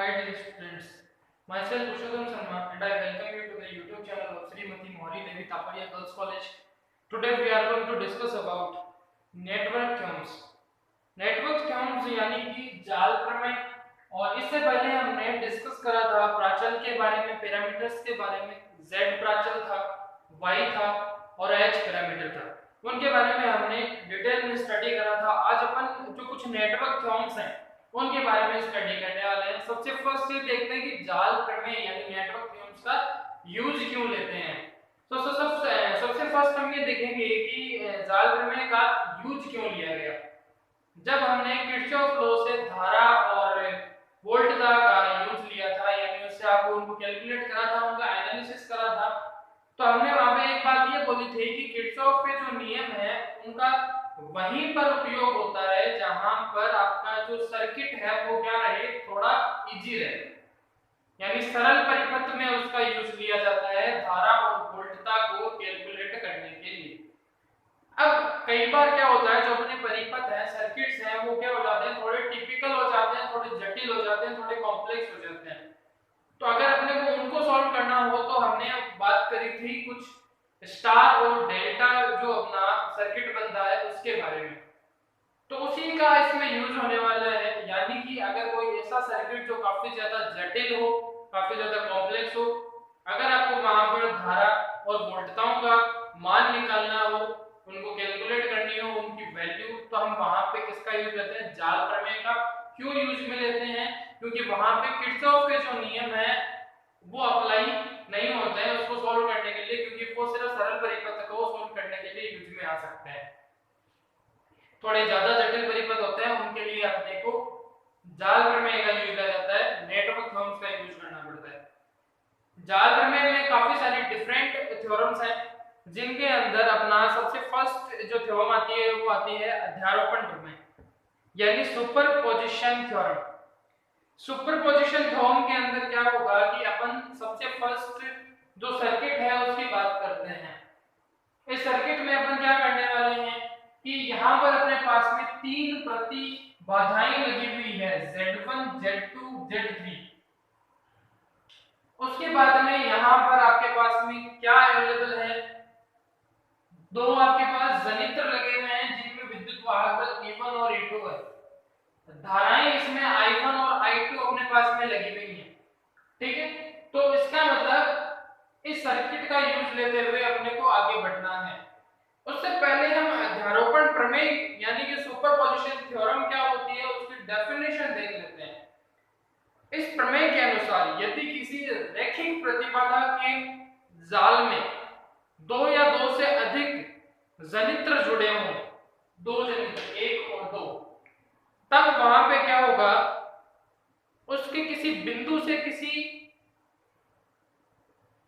Hi dear students, myself Pushottam Sharma and I welcome you to the YouTube channel of Srimati Mohari Devi Taparia Girls College. Today we are going to discuss about network theorems. Network theorems यानी कि जाल प्रमेय। और इससे पहले हमने discuss करा था प्राचल के बारे में, पैरामीटर्स के बारे में। z प्राचल था, y था और h पैरामीटर था, उनके बारे में हमने डिटेल में स्टडी करा था। आज अपन जो कुछ नेटवर्क थ्योरम्स हैं उनके बारे में स्टडी करने वाले हैं। सबसे फर्स्ट ये देखते हैं कि जाल प्रमेय यानी नेटवर्क थ्योरम्स का यूज क्यों लेते हैं। तो सबसे फर्स्ट हम ये देखेंगे कि जाल प्रमेय का यूज क्यों लिया गया। जब हमने किरचॉफ लॉ से धारा और वोल्टता का यूज लिया था, यानी उससे आपको उनको कैलकुलेट करा था, उनका एनालिसिस करा था, तो हमने वहां पे एक बात ये बोली थी कि किरचॉफ के जो नियम है उनका वहीं पर उपयोग होता है जहां पर आपका जो सर्किट है वो क्या रहे, थोड़ा इजी रहे, यानी सरल परिपथ में उसका यूज लिया जाता है धारा और वोल्टता को कैलकुलेट करने के लिए। अब कई बार क्या होता है, जो अपने परिपथ है, सर्किट्स हैं, वो क्या हो जाते हैं, थोड़े टिपिकल हो जाते हैं, थोड़े जटिल हो जाते हैं, थोड़े कॉम्प्लेक्स हो जाते हैं। तो अगर अपने को उनको सॉल्व करना हो तो हमने बात करी थी कुछ स्टार और डेल्टा जो अपना सर्किट बनता है उसके बारे में, तो उसी का इसमें यूज होने वाला है। यानी कि अगर कोई ऐसा सर्किट जो काफी ज्यादा जटिल हो, काफी ज्यादा कॉम्प्लेक्स हो, अगर आपको वहां पर धारा और वोल्टताओं का मान निकालना हो, उनको कैलकुलेट करनी हो, उनकी वैल्यू, तो हम वहां पे किसका यूज लेते हैं, जाल प्रमेय का। क्यों यूज में लेते हैं, क्योंकि वहां पे किरचॉफ के जो नियम है वो अप्लाई नहीं होते हैं उसको सॉल्व करने के लिए, क्योंकि वो सिर्फ सरल परिपथ को सॉल्व करने के लिए यूज में आ सकते हैं। थोड़े ज्यादा जटिल परिपथ होते हैं उनके लिए अपने को जाल प्रमेय का यूज किया जाता है, नेटवर्क थ्योरम्स का यूज करना पड़ता है। जाल प्रमेय में काफी सारी डिफरेंट थ्योरम्स हैं, जिनके अंदर अपना सबसे फर्स्ट जो थ्योरम आती है वो आती है अध्यारोपण प्रमेय, यानी सुपरपोजिशन थ्योरम। सुपरपोजिशन थ्योरम के अंदर क्या होगा कि अपन सबसे फर्स्ट जो सर्किट है उसकी बात करते हैं। इस सर्किट में अपन क्या करने वाले हैं कि यहाँ पर अपने पास में तीन प्रति बाधाएं लगी हुई है, Z1, Z2, Z3। उसके बाद में यहाँ पर आपके पास में क्या अवेलेबल है, दो आपके पास जनित्र लगे हुए हैं जिनमें विद्युत वाहक बल E1 और E2 है। धाराएं इसमें I1 और I2 अपने पास में लगी हुई हैं, ठीक है। तो इसका मतलब इस सर्किट का यूज लेते हुए अपने को आगे बढ़ना है। उससे पहले हम अध्यारोपण प्रमेय यानी कि सुपरपोजिशन थ्योरम क्या होती है उसकी डेफिनेशन देख लेते हैं। इस प्रमेय के अनुसार यदि किसी रैखिक प्रतिबाधा के जाल में दो या दो से अधिक जनित्र जुड़े हों, दो जनित्र, एक और दो, तब वहां पे क्या होगा, उसके किसी बिंदु से किसी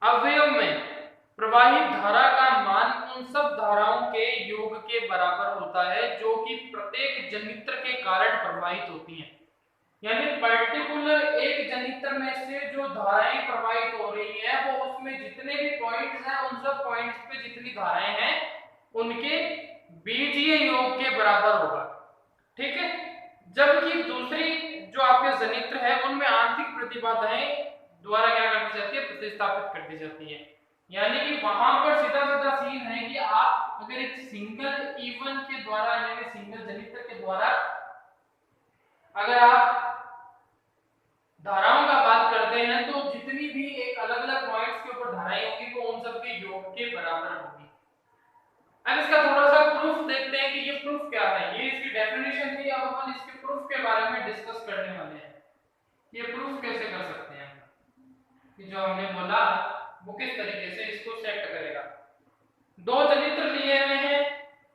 अवयव में प्रवाहित धारा का मान उन सब धाराओं के योग के बराबर होता है जो कि प्रत्येक जनित्र के कारण प्रवाहित होती हैं। यानी पर्टिकुलर एक जनित्र में से जो धाराएं प्रवाहित हो रही है वो उसमें जितने भी पॉइंट्स हैं उन सब पॉइंट्स पे जितनी धाराएं हैं उनके बीजीय योग के बराबर होगा, ठीक है। जबकि दूसरी जो आपके जनित्र है उनमें आंतरिक प्रतिबाधाएं द्वारा क्या कर दी जाती है, प्रतिस्थापित कर दी जाती है। यानी कि वहां पर सीधा सीधा सीन है कि आप अगर एक सिंगल E1 के द्वारा यानी सिंगल जनित्र के द्वारा अगर आप धाराओं का बात करते हैं तो जितनी भी एक अलग अलग पॉइंट्स के ऊपर धाराएं होंगी वो उन सब के योग के बराबर होगी। अब इसका थोड़ा सा प्रूफ देखते हैं कि ये प्रूफ क्या है। ये इसकी डेफिनेशन थी, अब अपन इसके प्रूफ के बारे में डिस्कस करने वाले हैं। ये प्रूफ कैसे कर सकते हैं कि जो हमने बोला वो किस तरीके से इसको सेट करेगा। दो जनित्र लिए हुए हैं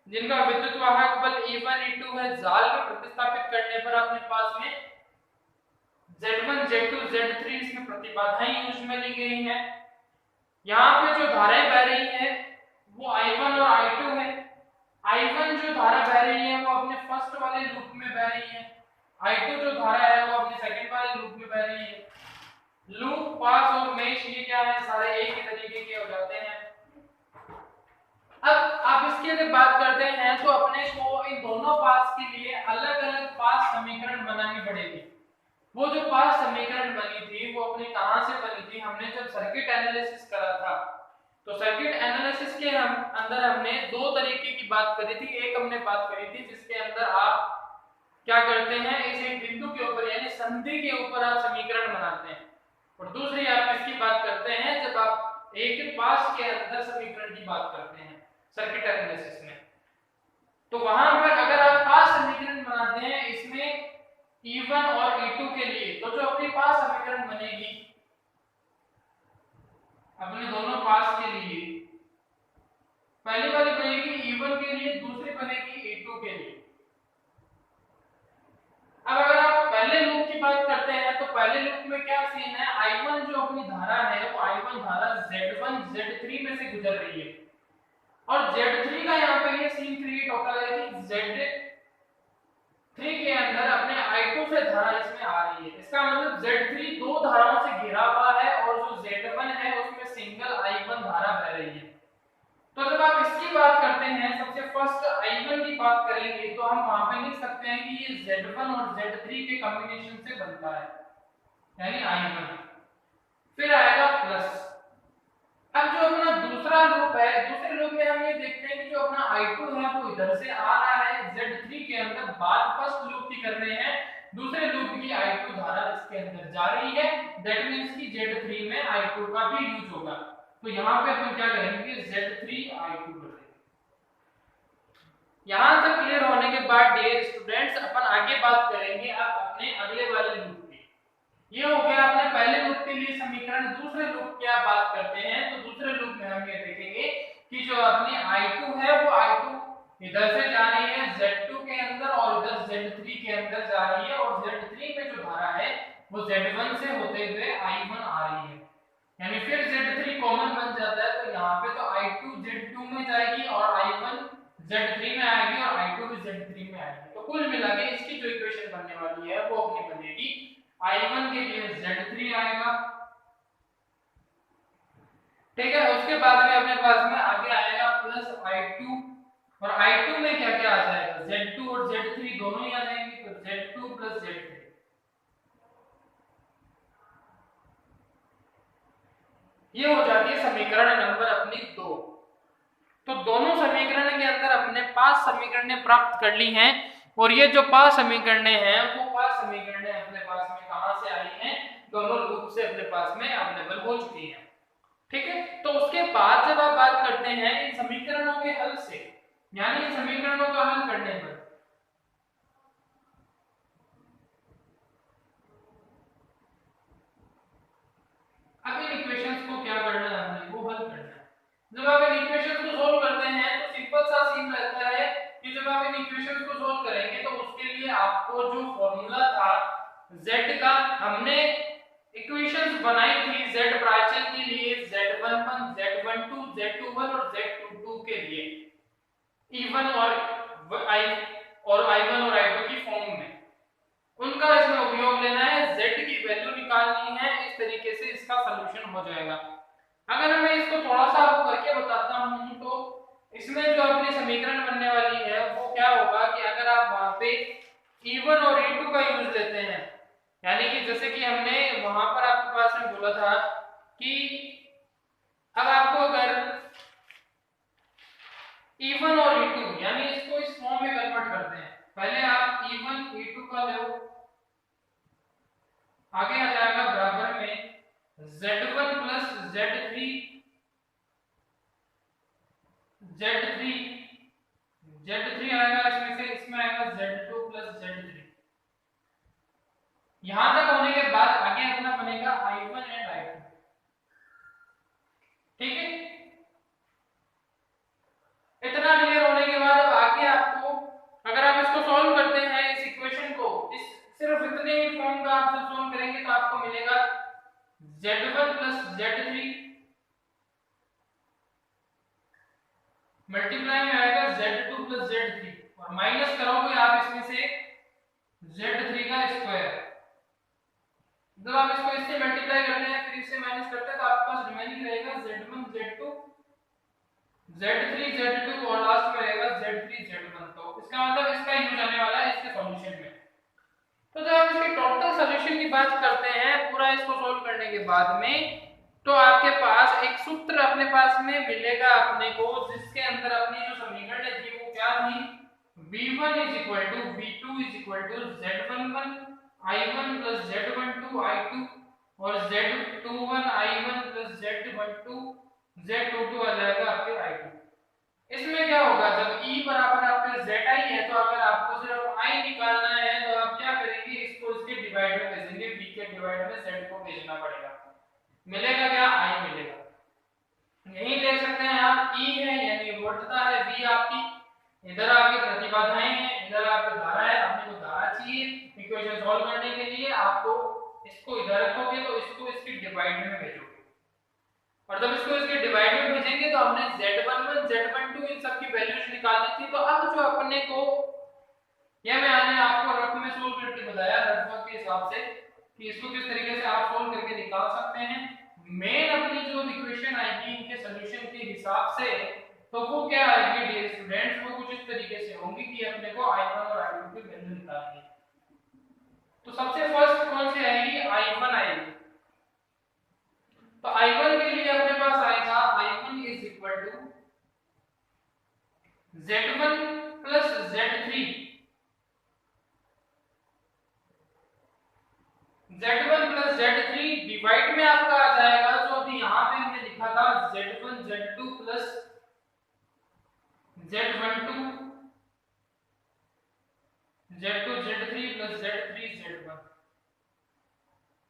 जिनका विद्युत वाहक बल E1 E2 है, जाल में प्रतिस्थापित करने पर अपने पास में Z1 Z2 Z3 इसमें प्रतिबाधाएं यूज में ली गई हैं। यहाँ पे जो धाराएं बह रही हैं वो I1 और I2 है। I1 जो धारा बह रही है वो अपने फर्स्ट वाले लूप में बह रही है, I2 जो धारा है वो अपने सेकंड वाले लूप में बह रही है। लूप, पास और मेश ये क्या है, सारे एक ही तरीके के हो जाते हैं। अब आप इसके लिए बात करते हैं तो अपने को इन दोनों पास के लिए अलग अलग पास समीकरण बनानी पड़ेगी। वो जो पांच समीकरण बनी थी वो अपने कहां से बनी थी, हमने जब सर्किट एनालिसिस करा था तो सर्किट एनालिसिस के अंदर हमने दो तरीके की बात करी थी। एक हमने बात करी थी जिसके अंदर आप क्या करते हैं, इस एक बिंदु के ऊपर यानी संधि के ऊपर आप समीकरण बनाते हैं, और दूसरी आप इसकी बात करते हैं जब आप एक पास के अंदर समीकरण की बात करते हैं सर्किट एनालिसिस में। तो वहां पर अगर आप पास समीकरण बनाते हैं इसमें E1 और E2 के लिए, तो जो अपनी पास समीकरण बनेगी अपने दोनों पास के लिए, पहली वाली बनेगी E1 के लिए, दूसरी बनेगी E2 के लिए। अब अगर आप पहले लूप की बात करते हैं तो पहले लूप में क्या सीन है, I1 जो अपनी धारा है वो I1 धारा Z1 Z3 में से गुजर रही है, और Z3 का यहाँ पे ये सीन क्रिएट होता है कि Z3 के अंदर अपने I2 से धारा इसमें आ रही है। इसका मतलब Z3 दो धाराओं से घिरा हुआ है और जो Z1 है उसमें सिंगल I1 धारा बह रही है। तो जब आप इसकी बात करते हैं, सबसे फर्स्ट I1 की बात करेंगे तो हम वहां पे लिख सकते हैं कि ये Z1 और Z3 के कॉम्बिनेशन से बनता है यानी I1, फिर आएगा प्लस। अब जो अपना दूसरा लूप है, दूसरे लूप में हम ये देखते हैं कि जो अपना I2 है वो इधर से आ रहा है Z3 के अंदर, बात फर्स्ट लूप की कर रहे हैं, दूसरे लूप की I2 धारा इसके अंदर जा रही है, दैट मींस कि Z3 में I2 का भी यूज होगा। तो यहाँ पे अपन क्या करेंगे, Z3 I2 कर देंगे। यहाँ तक क्लियर होने के बाद डियर स्टूडेंट्स अपन आगे बात करेंगे अब अपने अगले वाले लूप की। ये हो गया अपने पहले लूप के लिए समीकरण। दूसरे लूप की आप बात करते हैं तो दूसरे लूप में हम ये देखेंगे कि जो अपनी I2 है वो I2 इधर से जा रही है Z2 के अंदर और इधर Z3 के अंदर जा रही है, और Z3 में जो धारा है वो Z1 से होते हुए I1 आ रही है, यानी फिर Z3 कॉमन बन जाता है। तो यहाँ पे तो I2 Z2 में जाएगी और I1 Z3 में आएगी और I2 भी Z3 में आएगी। तो कुल मिला के इसकी जो इक्वेशन बनने वाली है वो अपनी बनेगी I1 के लिए Z3 आएगा, ठीक है। उसके बाद में अपने पास में आगे आएगा प्लस I2, और I2 में क्या क्या आ जाएगा, Z2 और Z3 दोनों ही आ जाएंगे, तो Z2 प्लस Z3। ये हो जाती है समीकरण नंबर अपनी 2। तो दोनों समीकरण के अंदर अपने 5 समीकरणें प्राप्त कर ली हैं, और ये जो 5 समीकरणें हैं वो 5 समीकरणें अपने पास में कहां से आई हैं, दोनों लूप से अपने पास में अवेलेबल हो चुकी हैं, ठीक है। तो उसके बाद जब आप बात करते हैं इन समीकरणों के हल से, यानी इन समीकरणों का हल करने पर अब इन इक्वेशंस को क्या करना है, हमने वो हल करना है। जब आप इन इक्वेशंस को सॉल्व करते हैं तो सिंपल सा सीन रहता है कि जब आप इन इक्वेशंस को सॉल्व करेंगे तो उसके लिए आपको जो फॉर्मूला था z का, हमने इक्वेशंस बनाई थी z प्राचल के लिए, z11 z12 z21 और z22 के लिए E1 और I1 और I2 की फॉर्म में, उनका इसमें उपयोग लेना है, z की वैल्यू निकालनी है, इस तरीके से इसका सलूशन हो जाएगा। अगर मैं इसको थोड़ा सा आपको करके बताता हूं तो इसमें जो अपनी समीकरण बनने वाली है वो क्या होगा कि अगर आप वहां पे E1 और E2 का यूज लेते हैं, यानी कि जैसे कि हमने वहां पर आपके पास में बोला था कि अब आपको अगर E1 और E2 यानी इसको इस फॉर्म में कन्वर्ट करते हैं, पहले आप E1 E2 का लो, आगे आ जाएगा बराबर में Z1 प्लस Z3 आएगा इसमें से, इसमें आएगा Z2 प्लस Z3। यहां तक होने के बाद आगे अपना बनेगा I1 एंड I2, ठीक है। इतना क्लियर होने के बाद अब आगे आपको अगर आप इसको सॉल्व करते हैं इस इक्वेशन को, इस सिर्फ इतने ही फॉर्म का आप जब सॉल्व करेंगे तो आपको मिलेगा Z1 प्लस Z3 मल्टीप्लाई में आएगा Z2 प्लस Z3, और माइनस करोगे आप इसमें से Z3 का स्क्वायर। जब आप इसको इससे मल्टीप्लाई करते हैं फिर इससे माइनस करते हैं तो आपके पास रिमेनिंग रहेगा Z1 Z2 Z3 Z2 और लास्ट में रहेगा Z3 Z1। तो इसका मतलब इसका यूज आने वाला है इसके सॉल्यूशन में। तो जब आप इसके टोटल सॉल्यूशन की बात करते हैं पूरा इसको सोल्व करने के बाद में, तो आपके पास एक सूत्र अपने पास में मिलेगा अपने को, जिसके अंदर अपनी जो समीकरण थी वो क्या थी, v1 v2 z11 i1 z12 i2 और z21 i1 z12 z22 आ जाएगा आपके i2। इसमें क्या होगा, जब E बराबर आपका Zi है तो अगर आपको सिर्फ I निकालना है तो आप क्या करेंगे, इसको इसके डिवाइड में भेजेंगे, V के डिवाइड में Z को भेजना पड़ेगा, मिलेगा क्या, I मिलेगा। यही देख सकते हैं आप, E है यानी वोल्टता है, V आपकी, इधर आपकी प्रतिबाधाएं हैं, इधर आपकी धारा है, अपने को धारा चाहिए। इक्वेशन सॉल्व करने के लिए आपको इसको इधर रखोगे तो इसको इसके डिवाइड में भेजोगे, और जब इसको इसके डिवाइड में भेजेंगे तो हमने Z11 Z12 इन सब की वैल्यूज निकालनी थी। तो अब जो अपने को यह मैंने आपको रफ में सोल्व करके बताया, रफ के हिसाब से कि इसको किस तरीके से आप सोल्व करके निकाल सकते हैं। मेन अपनी जो इक्वेशन आएगी इनके सॉल्यूशन के हिसाब से, तो वो क्या आएगी डियर स्टूडेंट्स, वो कुछ इस तरीके से होंगी कि अपने को I1 और I2 की वैल्यू निकालनी है। तो सबसे फर्स्ट कौन सी आएगी, I1 आएगी। तो I1 के लिए अपने पास आएगा I1 is equal to Z1 plus Z3, Z1 plus Z3 divide में आपका आ जाएगा जो अभी यहाँ पे हमने लिखा था Z1 Z2 plus Z12 Z2 Z3 plus Z3 Z1,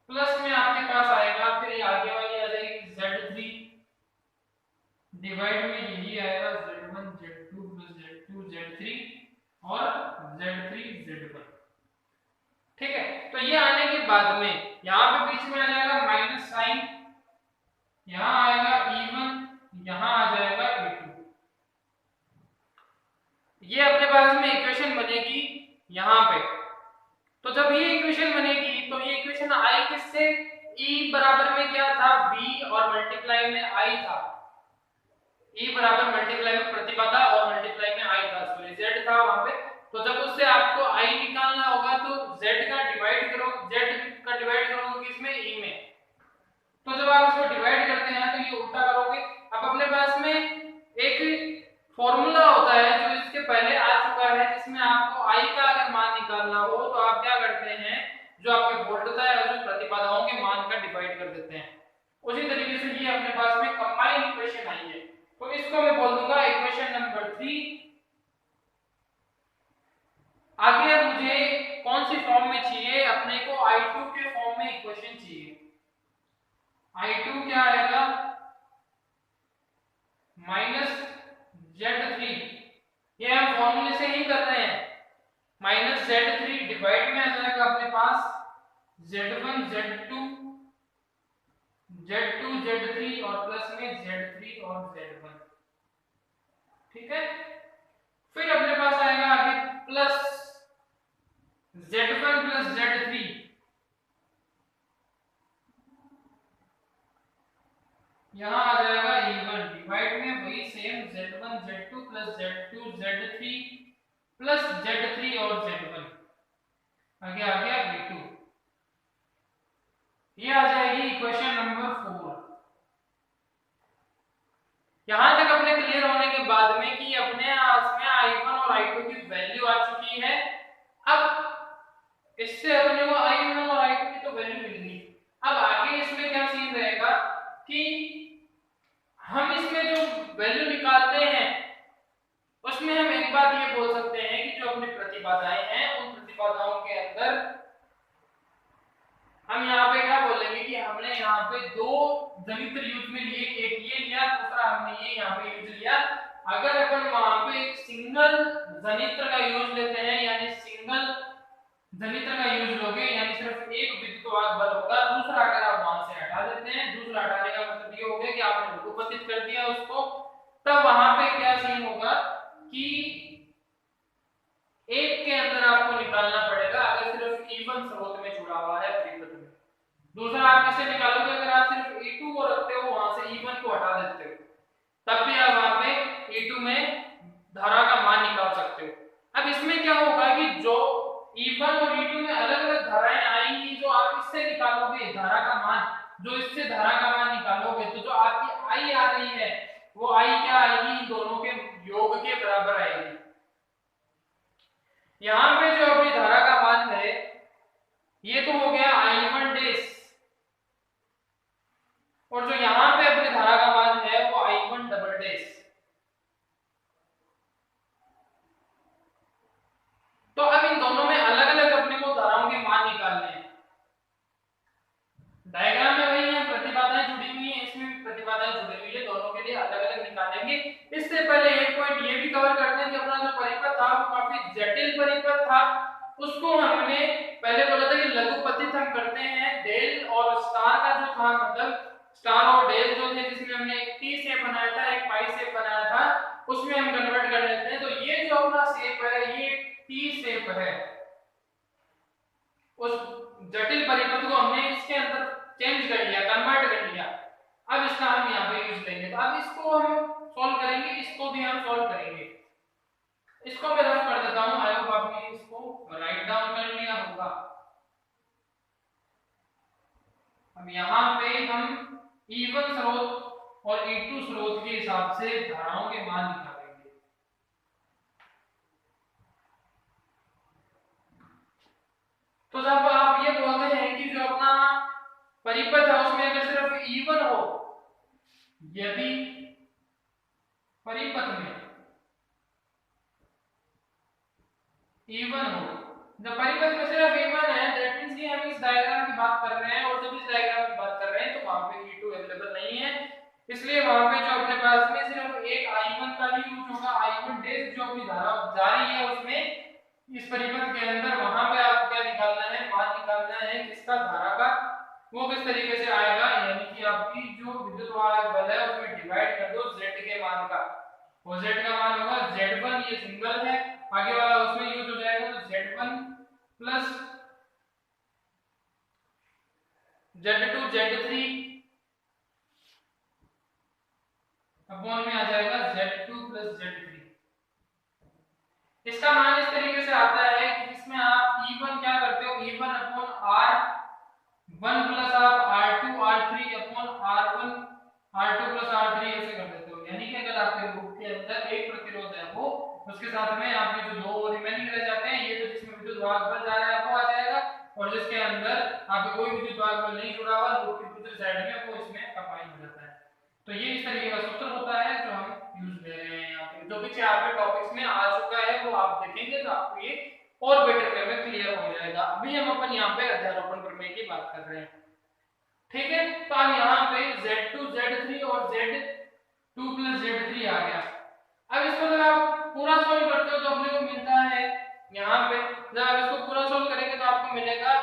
plus में आपके पास आएगा फिर ये आगे वाली आ जाएगी Z3 डिवाइड में यही आएगा Z1 Z2 plus Z2 Z3 और Z3 Z1। ठीक है, तो ये आने के बाद में यहाँ पे बीच में आ जाएगा माइनस साइन, यहाँ आएगा E1, यहाँ आ जाएगा E2। ये अपने पास में इक्वेशन बनेगी यहाँ पे। तो जब ये इक्वेशन बनेगी तो ये इक्वेशन आई किससे, E बराबर में क्या था, V और मल्टीप्लाई में I था, E बराबर मल्टीप्लाई में प्रतिबाधा और मल्टीप्लाई में I था, सॉरी Z था वहां पे। तो जब उससे आपको I निकालना होगा तो Z का डिवाइड करो, Z का डिवाइड करोगे किसमें, E में। तो जब आप इसको डिवाइड करते हैं तो ये उल्टा करोगे। अब अपने पास में एक फॉर्मूला होता है जो इसके पहले आ चुका है, जिसमें आपको I का अगर मान निकालना हो तो आप क्या करते हैं, जो आपके वोल्टता है उसमें प्रतिबाधाओं के मान का डिवाइड कर देते हैं। उसी तरीके से ये अपने पास में कंबाइंड इक्वेशन आई है, तो इसको मैं बोल दूंगा इक्वेशन नंबर 3। आगे मुझे कौन सी फॉर्म में चाहिए, अपने को I2 के फॉर्म में इक्वेशन चाहिए। I2 क्या आएगा, माइनस Z3, ये हम फॉर्मूले से ही कर रहे हैं, माइनस Z3 डिवाइड में आ जाएगा अपने पास Z1 Z2 Z2 Z3 और प्लस में Z3 और Z1। ठीक है, फिर अपने पास आएगा आगे प्लस Z1 प्लस Z3, यहाँ आ जाएगा E1 डिवाइड में वही same Z1 Z2 plus Z2 Z3 plus Z3 और Z1, आगे आ गया V2। ये आ जाएगी इक्वेशन नंबर 4। यहां तक अपने क्लियर होने के बाद में कि अपने इसमें I1 और I2 की वैल्यू आ चुकी है। अब इससे अपने को I1 और I2 की तो वैल्यू मिल गई। अब आगे इसमें क्या सीन रहेगा कि हम इसमें जो वैल्यू निकालते हैं उसमें हम एक बात ये बोल सकते हैं कि जो अपनी प्रतिबाधाएं हैं उन प्रतिबाधाओं के अंदर हम यहाँ पे क्या बोलेंगे कि हमने यहाँ पे दो जनित्र यूज में लिए, एक ये लिया, दूसरा हमने ये यहाँ पे यूज लिया। अगर अपन वहां पे एक सिंगल जनित्र का यूज लेते हैं, यानी सिंगल जनित्र का यूज लोगे, यानी सिर्फ एक विद्युतवाहक बल होगा, दूसरा अगर आप वहां से हटा देते हैं, दूसरा हटाने का मतलब ये हो गया कि आपने लघुपतित कर दिया उसको, तब वहां पे क्या सीन होगा कि एक के अंदर आपको निकालना पड़ेगा अगर सिर्फ E1 स्रोत में जुड़ा हुआ है परिपथ में। दूसरा आप किसे निकालोगे, अगर आप सिर्फ E2 को रखते हो वहां से E1 को हटा देते हो, तब भी आप वहां पे E2 में धारा का मान निकाल सकते हो। अब इसमें क्या होगा कि जो E1 और E2 में अलग अलग जो इससे धारा का मान निकालोगे तो जो आपकी आई आ रही है वो आई क्या आएगी, इन दोनों के योग के बराबर आएगी। यहां पे जो अपनी धारा का मान है ये तो हो गया I1 डैश, और जो यहां पे अपनी धारा का मान है वो I1 डबल डैश। तो अब इन दोनों में अलग अलग अपने को धाराओं के मान निकालने हैं। डायग्राम में वही है, प्रतिबाधाएं जुड़ी हुई हैं, इसमें भी प्रतिबाधाएं जुड़ी हुई है, दोनों के लिए अलग अलग निकालेंगे। इससे पहले एक पॉइंट ये भी कवर कर दें कि अपना जो परिपथ था वो काफी जटिल परिपथ था। उसको हमने पहले बोला था कि लघुपथित हम करते हैं, डेल और स्टार का जो था, मतलब स्टार और डेल जो थे, जिसमें हमने एक टी शेप बनाया था, एक पाई शेप बनाया था, उसमें हम कन्वर्ट कर लेते हैं। तो ये जो अपना शेप है ये टी शेप है, उस जटिल परिपथ को हमने इसके अंदर चेंज कर लिया, कन्वर्ट कर लिया। अब इसका हम यहाँ पे यूज लेंगे, तो अब इसको हम सॉल्व करेंगे, इसको भी हम सॉल्व करेंगे। इसको मैं रफ कर देता हूं, आई होप आपने इसको राइट डाउन कर लिया होगा। अब यहाँ पे हम E1 स्रोत और E2 स्रोत के हिसाब से धाराओं के मान निकालेंगे। तो जब आप ये बोलते हैं कि जो अपना परिपथ है उसमें अगर सिर्फ E1 हो, यदि परिपथ में E1 हो, जब परिपथ में सिर्फ E1 है, दैट मींस कि हम इस डायग्राम की बात कर रहे हैं, और जब इस डायग्राम की बात कर रहे हैं तो वहां पे E2 अवेलेबल नहीं है, इसलिए वहां पे जो अपने पास में सिर्फ एक I1 का ही यूज होगा। I1 डैश जो अपनी धारा जा रही है उसमें इस परिपथ के अंदर, वहां पे आपको क्या निकालना है, मान निकालना है किसका, धारा का। वो किस तरीके से आएगा, यानी कि आपकी जो विद्युत वाहक बल है उसमें डिवाइड कर दो Z के मान का, वो Z का मान होगा Z1, ये सिंगल है, आगे वाला उसमें यूज हो जाएगा, तो Z1 plus Z2 Z3 upon में आ जाएगा Z2 प्लस Z3। इसका मान इस तरीके से आता है कि जिसमें आप E1 क्या करते हो, E1 अपॉन R1 प्लस आप R2 R3 upon R1 R2 plus R3 ऐसे कर देते हो, यानी कि अगर आपके लूप के अंदर एक प्रतिरोध है वो, उसके साथ में आपके जो दो रिमेनिंग रह जाते हैं, ये तो जिसमें विद्युत वाहक बल जा रहा है वो आ जाएगा, और जिसके अंदर आपका कोई विद्युत वाहक बल नहीं जुड़ा हुआ लूप की दूसरी साइड में, वो इसमें कंबाइन हो जाता है। तो ये इस तरीके का सूत्र होता है जो हम यूज ले रहे हैं यहाँ पे, जो पीछे आपके टॉपिक्स में आ चुका है वो आप देखेंगे तो आपको ये और बेटर वे में क्लियर हो जाएगा। अभी हम अपन यहाँ पे अध्यारोपण प्रमेय की बात कर रहे हैं, ठीक है। तो अब यहाँ पे Z2 Z3 और Z2 प्लस Z3 आ गया। अब इसको जब आप पूरा सोल्व करते हो तो अपने को मिलता है यहाँ पे, जब आप इसको पूरा सोल्व करेंगे तो आपको मिलेगा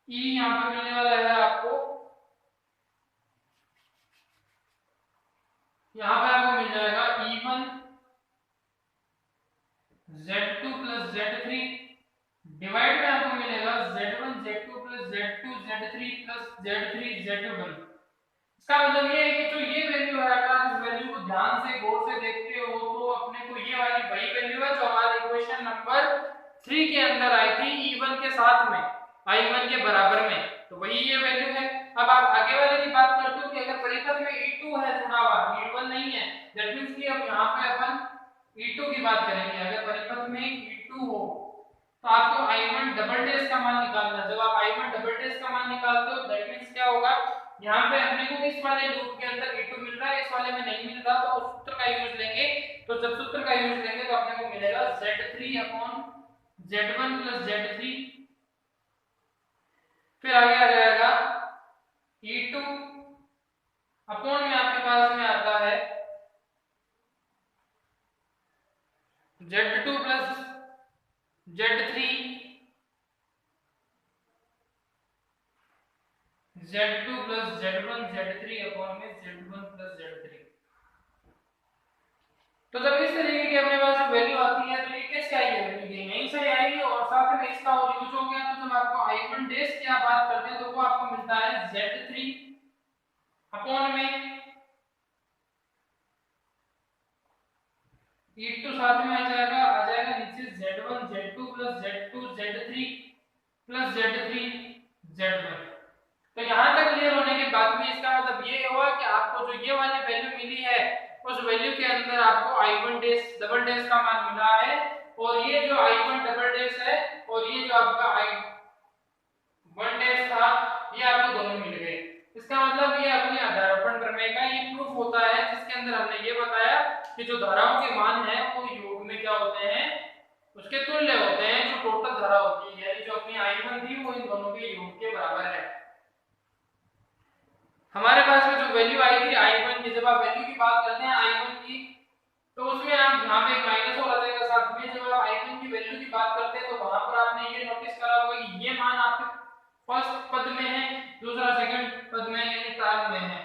E, यहाँ पे मिलने वाला है आपको, यहाँ पे आपको मिल जाएगा E1 Z2 plus Z3 divide में आपको मिलेगा Z1 Z2 plus Z2 Z3 plus Z3 Z1। इसका मतलब ये है कि जो ये वैल्यू है, अगर आप इस वैल्यू को ध्यान से गौर से देखते हो तो अपने को ये वाली वही वैल्यू है जो हमारे इक्वेशन नंबर 3 के अंदर आई थी, E1 के साथ में I1 के बराबर में, तो वही ये वैल्यू है। अब आप आगे वाले की बात करते हो कि अगर परिपथ में E2 है जुड़ा हुआ, E1 नहीं है, दैट मींस कि अब यहाँ पे अपन E2 की बात करेंगे। अगर परिपथ में E2 हो तो आपको I1 डबल डैश का मान निकालना है। जब आप I1 डबल डैश का मान निकालते हो दैट मींस क्या होगा, यहाँ पे अपने को इस वाले लूप के अंदर E2 मिल रहा है, इस वाले में नहीं मिल रहा, तो उस सूत्र का यूज लेंगे। तो जब सूत्र का यूज लेंगे तो अपने को मिलेगा Z3 upon Z1 plus Z3, फिर आगे आ जाएगा E2 अपॉन में आपके पास में आता है Z2 plus Z3 Z2 plus Z1 Z3 upon में Z1 प्लस Z3। तो जब इस तरीके की अपने पास वैल्यू आती है तो ये कैसे आई है, वैल्यू यहीं से आएगी, और साथ में इसका और यूज हो गया। तो जब आपको I1 डैश की आप बात करते हैं तो वो आपको मिलता है Z3 अपॉन में E2 साथ में आ जाएगा नीचे Z1 Z2 plus Z2 Z3 plus Z3 Z1। तो यहाँ तक क्लियर होने के बाद में इसका मतलब ये हुआ कि आपको जो ये वाली वैल्यू मिली है उस वैल्यू के अंदर आपको I1 डैश डबल डैश का मान मिला है, और ये जो I1 डबल डैश है और ये जो आपका I1 डैश था ये आपको दोनों मिल गए। इसका मतलब ये अपने आधारोपण प्रमेय का ये प्रूफ होता है, जिसके अंदर हमने ये बताया कि जो धाराओं के मान है वो योग में क्या होते हैं, उसके तुल्य होते हैं। जो टोटल धारा होती है जो अपनी I1 थी वो इन दोनों के योग के बराबर है। हमारे पास में जो वैल्यू आई थी I1 की, जब आप वैल्यू की बात करते हैं I1 की, तो उसमें आप यहाँ पे माइनस हो जाएगा साथ में। जब आप I1 की वैल्यू की बात करते हैं तो वहां पर आपने ये नोटिस करा होगा कि ये मान आपके फर्स्ट पद में है, दूसरा सेकंड पद में यानी ताल में है।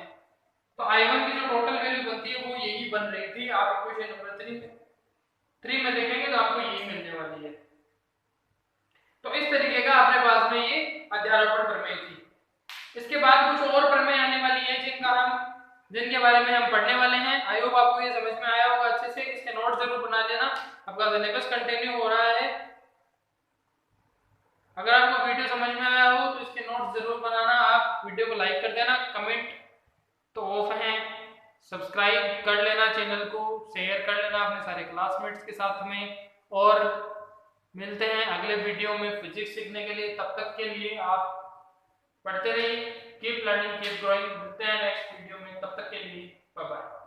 तो I1 की जो टोटल वैल्यू बनती है वो यही बन रही थी। आप इक्वेशन नंबर 3 में देखेंगे तो आपको यही मिलने वाली है। तो इस तरीके का अपने पास में ये अध्यारोपण प्रमेय थी। इसके बाद कुछ और प्रमेय आने वाली है जिनके बारे में हम पढ़ने वाले हैं। आई होप आपको ये समझ में आया होगा अच्छे से। इसके नोट जरूर बना लेना, आपका सिलेबस कंटिन्यू हो रहा है। अगर आपको वीडियो समझ में आया हो तो इसके नोट जरूर बनाना। आप वीडियो को लाइक कर देना, कमेंट तो ऑफ है, सब्सक्राइब कर लेना चैनल को, शेयर कर लेना अपने सारे क्लासमेट्स के साथ में, और मिलते हैं अगले वीडियो में फिजिक्स सीखने के लिए। तब तक के लिए आप पढ़ते रहिए, कीप लर्निंग कीप ग्रोइंग। मिलते हैं नेक्स्ट वीडियो में, तब तक के लिए बाय बाय।